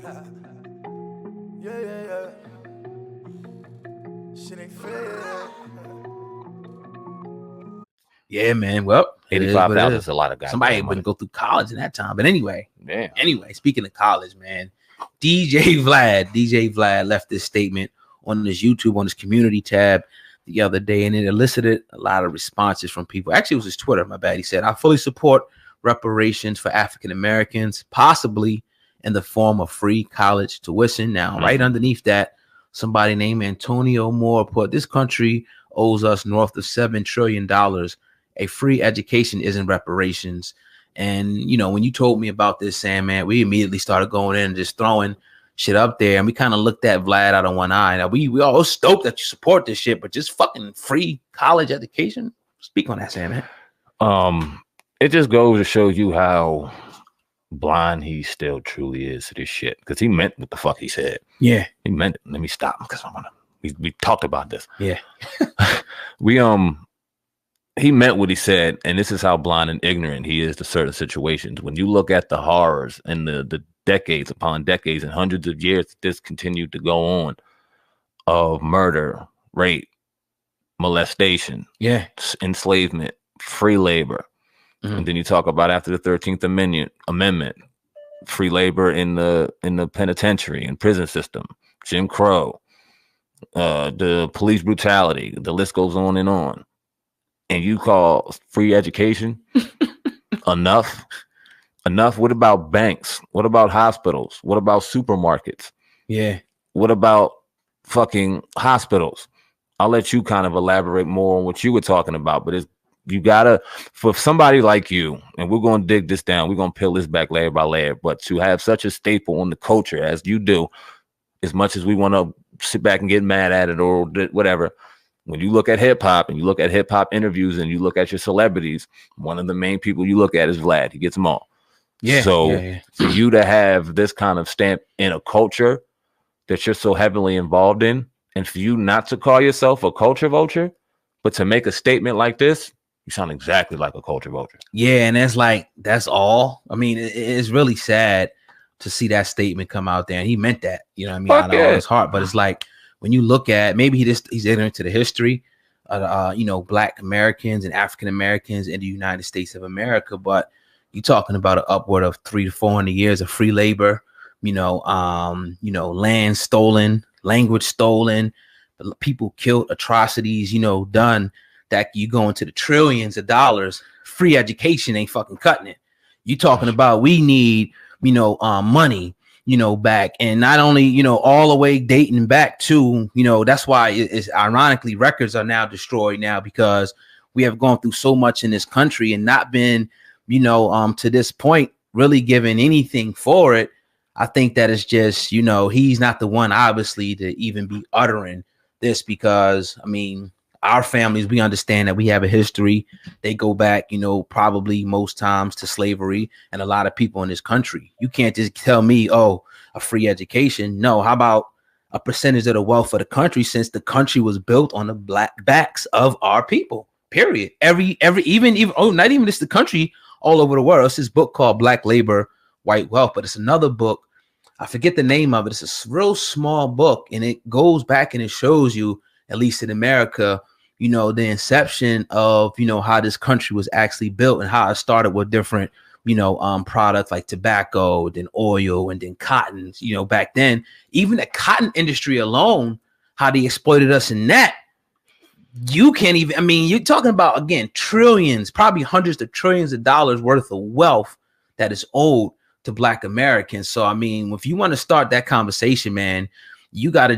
Yeah, yeah, yeah. Shit ain't fair. Yeah, man. Well, it is what it 85,000 is. is a lot of guys. Somebody wouldn't go through college in that time. But anyway, Damn. Anyway, speaking of college, man, DJ Vlad left this statement on his YouTube, on his community tab the other day, and it elicited a lot of responses from people. Actually, it was his Twitter, my bad. He said, I fully support reparations for African Americans, possibly in the form of free college tuition. Now, right underneath that, somebody named Antonio Moore put, this country owes us north of $7 trillion. A free education isn't reparations. And, you know, when you told me about this, Sam, man, we immediately started going in and just throwing shit up there. And we kind of looked at Vlad out of one eye. Now, we all stoked that you support this shit, but just fucking free college education. Speak on that, Sam, man. It just goes to show you how blind he still truly is to this shit. Because he meant what the fuck he said. Yeah. He meant it. Let me stop because I want to. We talked about this. Yeah. He meant what he said, and this is how blind and ignorant he is to certain situations. When you look at the horrors and the decades upon decades and hundreds of years that this continued to go on of murder, rape, molestation, enslavement, free labor. And then you talk about after the 13th Amendment, free labor in the penitentiary and prison system, Jim Crow, the police brutality, the list goes on. And you call free education enough? What about banks? What about hospitals? What about supermarkets? Yeah. What about fucking hospitals? I'll let you kind of elaborate more on what you were talking about, but you gotta, for somebody like you, and we're gonna dig this down, we're gonna peel this back layer by layer, but to have such a staple on the culture as you do, as much as we want to sit back and get mad at it or whatever, when you look at hip hop and you look at hip hop interviews and you look at your celebrities, one of the main people you look at is Vlad. He gets them all. Yeah. So for you to have this kind of stamp in a culture that you're so heavily involved in, and for you not to call yourself a culture vulture, but to make a statement like this, you sound exactly like a culture vulture. Yeah, and that's all. I mean, it's really sad to see that statement come out there, and he meant that. You know what I mean? Out of all his heart. But it's like, when you look at, maybe he's ignorant to the history of Black Americans and African Americans in the United States of America, but you're talking about an upward of 300 to 400 years of free labor, land stolen, language stolen, people killed, atrocities, done, that you go into the trillions of dollars. Free education ain't fucking cutting it. You talking about we need, money, back, and not only, all the way dating back to, that's why it's ironically records are now destroyed now, because we have gone through so much in this country and not been, to this point, really given anything for it. I think that it's just, he's not the one, obviously, to even be uttering this, because, I mean, our families, we understand that we have a history. They go back, probably most times to slavery, and a lot of people in this country. You can't just tell me, oh, a free education. No, how about a percentage of the wealth of the country, since the country was built on the black backs of our people, period. Even not even just the country, all over the world. It's this book called Black Labor, White Wealth, but it's another book. I forget the name of it. It's a real small book, and it goes back and it shows you, at least in America, the inception of, how this country was actually built and how it started with different, products like tobacco, then oil, and then cotton. Back then, even the cotton industry alone, how they exploited us in that. You can't even, I mean, you're talking about, again, trillions, probably hundreds of trillions of dollars worth of wealth that is owed to Black Americans. So, I mean, if you want to start that conversation, man, you gotta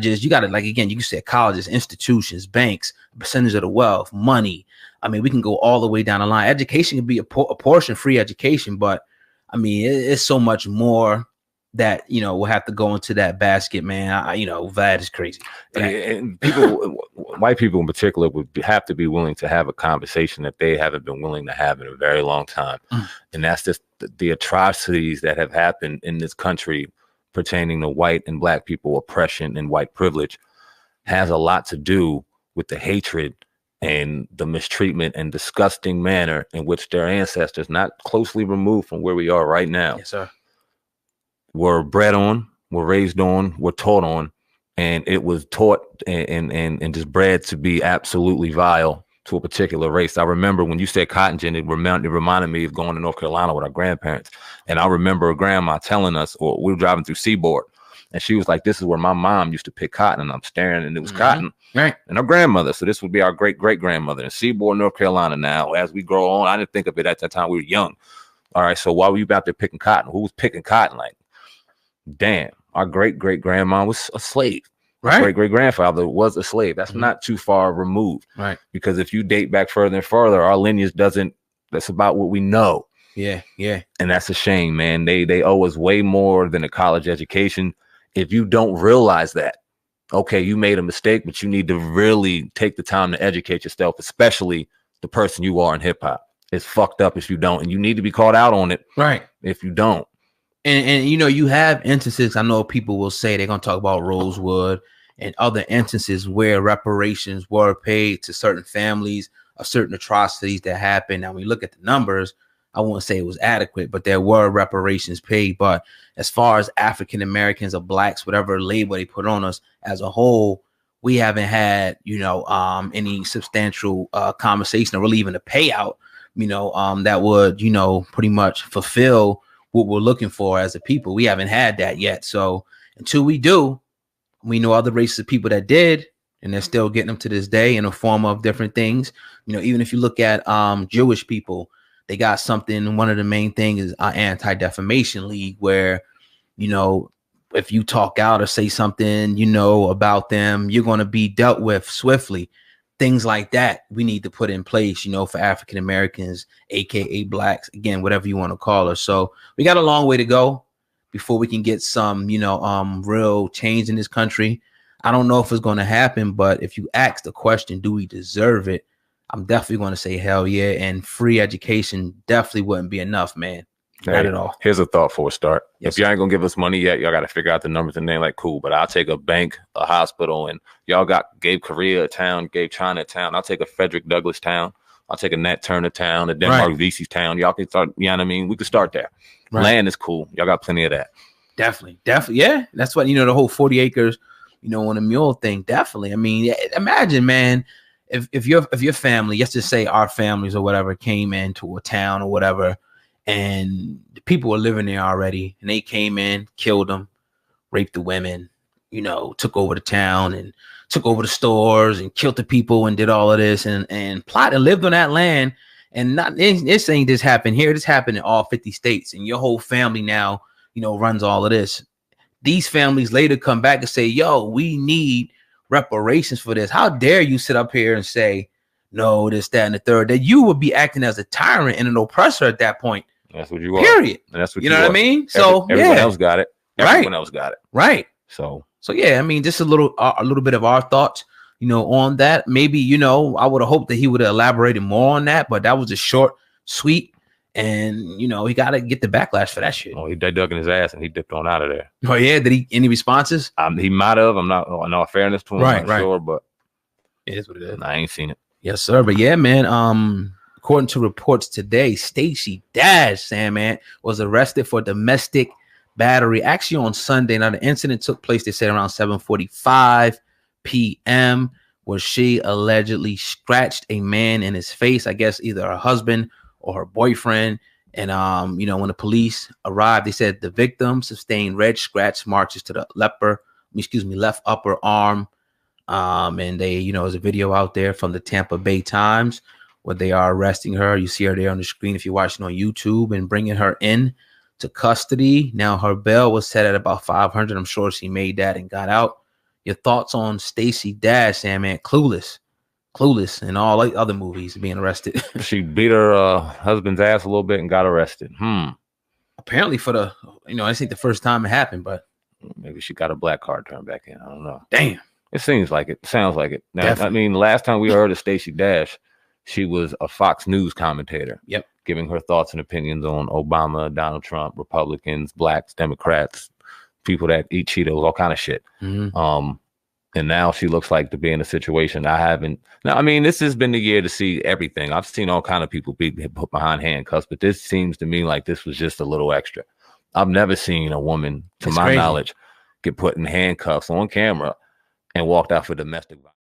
like, again, you can say colleges, institutions, banks, percentage of the wealth, money. I mean, we can go all the way down the line. Education can be a portion, free education, but I mean, it's so much more that, will have to go into that basket, man. Vlad is crazy. And people, white people in particular, would have to be willing to have a conversation that they haven't been willing to have in a very long time. And that's just the atrocities that have happened in this country pertaining to white and Black people oppression and white privilege has a lot to do with the hatred and the mistreatment and disgusting manner in which their ancestors, not closely removed from where we are right now, yes, sir, were bred on, were raised on, were taught on, and it was taught and just bred to be absolutely vile to a particular race. I remember when you said cotton gin, it reminded me of going to North Carolina with our grandparents. And I remember a grandma telling us, or we were driving through Seaboard, and she was like, this is where my mom used to pick cotton. And I'm staring, and it was cotton. Right. And our grandmother. So this would be our great-great-grandmother in Seaboard, North Carolina. Now, as we grow on, I didn't think of it at that time. We were young. All right. So why were you out there picking cotton? Who was picking cotton? Like, damn, our great-great-grandma was a slave. Right. Great-great-grandfather was a slave. That's not too far removed. Right. Because if you date back further and further, our lineage doesn't, that's about what we know. Yeah. Yeah. And that's a shame, man. They owe us way more than a college education. If you don't realize that, okay, you made a mistake, but you need to really take the time to educate yourself, especially the person you are in hip hop. It's fucked up if you don't, and you need to be called out on it. Right. If you don't. And you know, you have instances, I know people will say they're going to talk about Rosewood and other instances where reparations were paid to certain families of certain atrocities that happened. Now, when you look at the numbers, I won't say it was adequate, but there were reparations paid. But as far as African Americans or blacks, whatever label they put on us as a whole, we haven't had, you know, any substantial conversation or really even a payout, you know, that would, you know, pretty much fulfill what we're looking for as a people. We haven't had that yet. So until we do, we know other races of people that did, and they're still getting them to this day in a form of different things. You know, even if you look at Jewish people, they got something. One of the main things is our Anti-Defamation League, where, you know, if you talk out or say something, you know, about them, you're going to be dealt with swiftly. Things like that we need to put in place, you know, for African Americans, aka blacks, again, whatever you want to call us. So we got a long way to go before we can get some, you know, real change in this country. I don't know if it's going to happen, but if you ask the question, do we deserve it? I'm definitely going to say hell yeah. And free education definitely wouldn't be enough, man. Not at all. Here's a thought for a start. Yes, if you ain't gonna give us money yet, y'all got to figure out the numbers, and they're like, cool, but I'll take a bank, a hospital, and y'all gave Korea a town, gave China a town. I'll take a Frederick Douglass town. I'll take a Nat Turner town, a Denmark Vesey town. Y'all can start, you know what I mean? We could start there. Right. Land is cool. Y'all got plenty of that. Definitely. Yeah. That's what, you know, the whole 40 acres, you know, on a mule thing. Definitely. I mean, imagine, man, if your family, let's just say our families or whatever, came into a town or whatever, and the people were living there already, and they came in, killed them, raped the women, you know, took over the town and took over the stores and killed the people and did all of this and plotted and lived on that land. And not this ain't just happened here. This happened in all 50 states, and your whole family now, you know, runs all of this. These families later come back and say, yo, we need reparations for this. How dare you sit up here and say, no, this, that, and the third, that you would be acting as a tyrant and an oppressor at that point. That's what you are. Period. And that's what you know what I mean? So everyone else got it. Everyone else got it. Right. So yeah, I mean, just a little bit of our thoughts, you know, on that. Maybe, you know, I would have hoped that he would have elaborated more on that, but that was a short, sweet, and you know, he got to get the backlash for that shit. Oh, he dug in his ass and he dipped on out of there. Oh yeah, did he? Any responses? He might have. I'm not. In all fairness to him, I'm not sure, but it is what it is. I ain't seen it. Yes, sir. But yeah, man. According to reports today, Stacey Dash, SamAnt, was arrested for domestic battery. Actually, on Sunday. Now, the incident took place, they said, around 7:45 p.m., where she allegedly scratched a man in his face. I guess either her husband or her boyfriend. And you know, when the police arrived, they said the victim sustained red scratch marks to the left upper arm. And they, you know, there's a video out there from the Tampa Bay Times where they are arresting her. You see her there on the screen if you're watching on YouTube, and bringing her in to custody. Now, her bail was set at about $500. I'm sure she made that and got out. Your thoughts on Stacey Dash, SamAnt? Clueless, and all like other movies being arrested. She beat her husband's ass a little bit and got arrested. Apparently for the, you know, I think the first time it happened, but maybe she got a black card turned back in. I don't know. Damn. It seems like it. Sounds like it. Now, I mean, last time we heard of Stacey Dash, she was a Fox News commentator. Yep. Giving her thoughts and opinions on Obama, Donald Trump, Republicans, blacks, Democrats, people that eat Cheetos, all kind of shit. Mm-hmm. And now she looks like to be in a situation I haven't. Now, I mean, this has been the year to see everything. I've seen all kind of people be put behind handcuffs, but this seems to me like this was just a little extra. I've never seen a woman, to my knowledge, get put in handcuffs on camera and walked out for domestic violence.